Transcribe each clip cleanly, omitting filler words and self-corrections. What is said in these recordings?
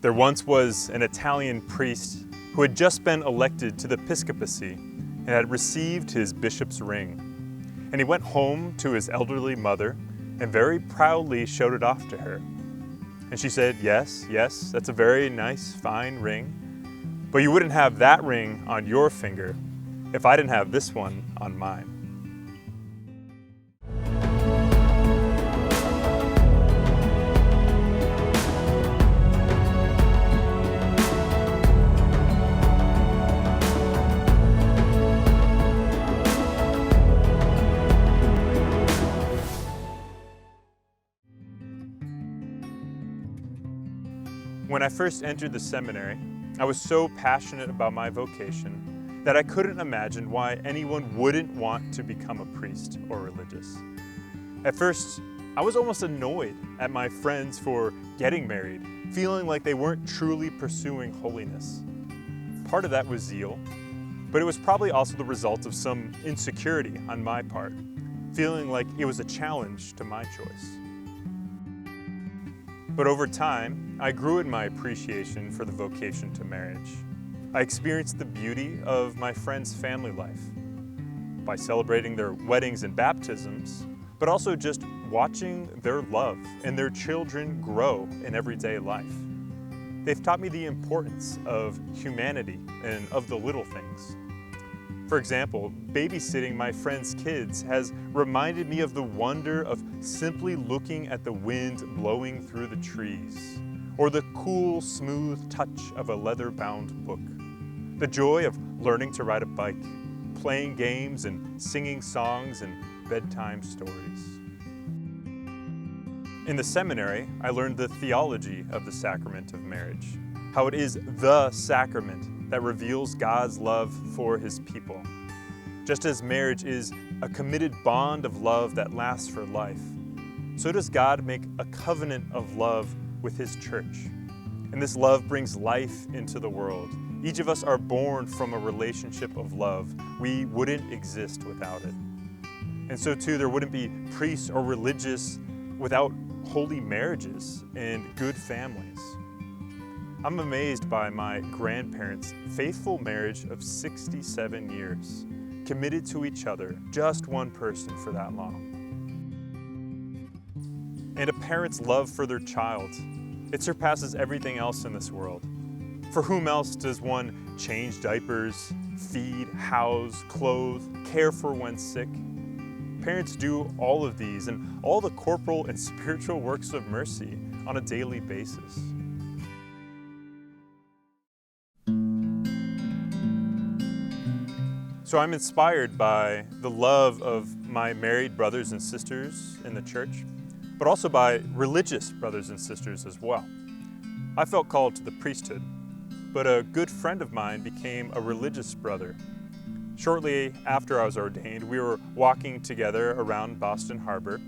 There once was an Italian priest who had just been elected to the episcopacy and had received his bishop's ring. And he went home to his elderly mother and very proudly showed it off to her. And she said, yes, that's a very nice, fine ring, but you wouldn't have that ring on your finger if I didn't have this one on mine. When I first entered the seminary, I was so passionate about my vocation that I couldn't imagine why anyone wouldn't want to become a priest or religious. At first, I was almost annoyed at my friends for getting married, feeling like they weren't truly pursuing holiness. Part of that was zeal, but it was probably also the result of some insecurity on my part, feeling like it was a challenge to my choice. But over time, I grew in my appreciation for the vocation to marriage. I experienced the beauty of my friends' family life by celebrating their weddings and baptisms, but also just watching their love and their children grow in everyday life. They've taught me the importance of humanity and of the little things. For example, babysitting my friends' kids has reminded me of the wonder of simply looking at the wind blowing through the trees, or the cool, smooth touch of a leather-bound book, the joy of learning to ride a bike, playing games and singing songs and bedtime stories. In the seminary, I learned the theology of the sacrament of marriage, how it is the sacrament that reveals God's love for His people. Just as marriage is a committed bond of love that lasts for life, so does God make a covenant of love with His church. And this love brings life into the world. Each of us are born from a relationship of love. We wouldn't exist without it. And so too, there wouldn't be priests or religious without holy marriages and good families. I'm amazed by my grandparents' faithful marriage of 67 years, committed to each other, just one person for that long. And a parent's love for their child, it surpasses everything else in this world. For whom else does one change diapers, feed, house, clothe, care for when sick? Parents do all of these and all the corporal and spiritual works of mercy on a daily basis. So I'm inspired by the love of my married brothers and sisters in the church, but also by religious brothers and sisters as well. I felt called to the priesthood, but a good friend of mine became a religious brother. Shortly after I was ordained, we were walking together around Boston Harbor,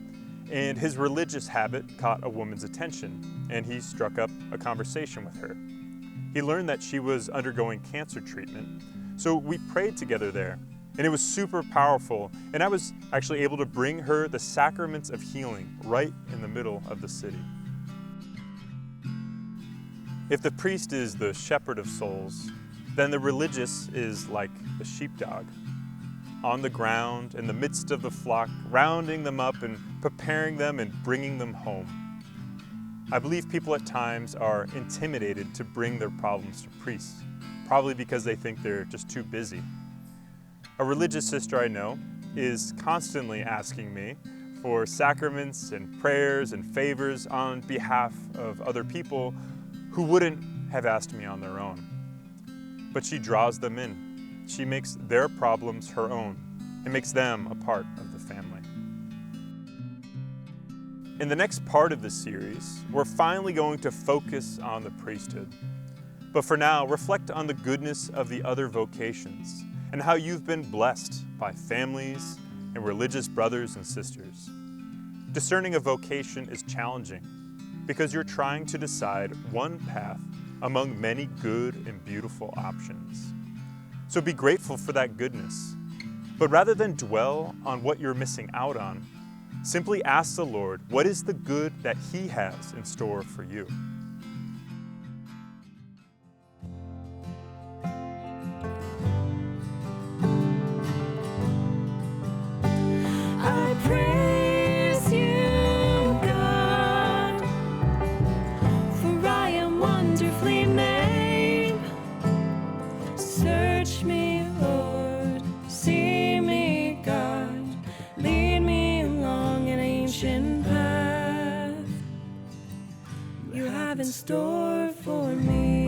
and his religious habit caught a woman's attention, and he struck up a conversation with her. He learned that she was undergoing cancer treatment, so we prayed together there, and it was super powerful, and I was actually able to bring her the sacraments of healing right in the middle of the city. If the priest is the shepherd of souls, then the religious is like the sheepdog, on the ground in the midst of the flock, rounding them up and preparing them and bringing them home. I believe people at times are intimidated to bring their problems to priests, probably because they think they're just too busy. A religious sister I know is constantly asking me for sacraments and prayers and favors on behalf of other people who wouldn't have asked me on their own. But she draws them in. She makes their problems her own and makes them a part of the family. In the next part of this series, we're finally going to focus on the priesthood. But for now, reflect on the goodness of the other vocations and how you've been blessed by families and religious brothers and sisters. Discerning a vocation is challenging because you're trying to decide one path among many good and beautiful options. So be grateful for that goodness. But rather than dwell on what you're missing out on, simply ask the Lord, what is the good that He has in store for you? have in store for me.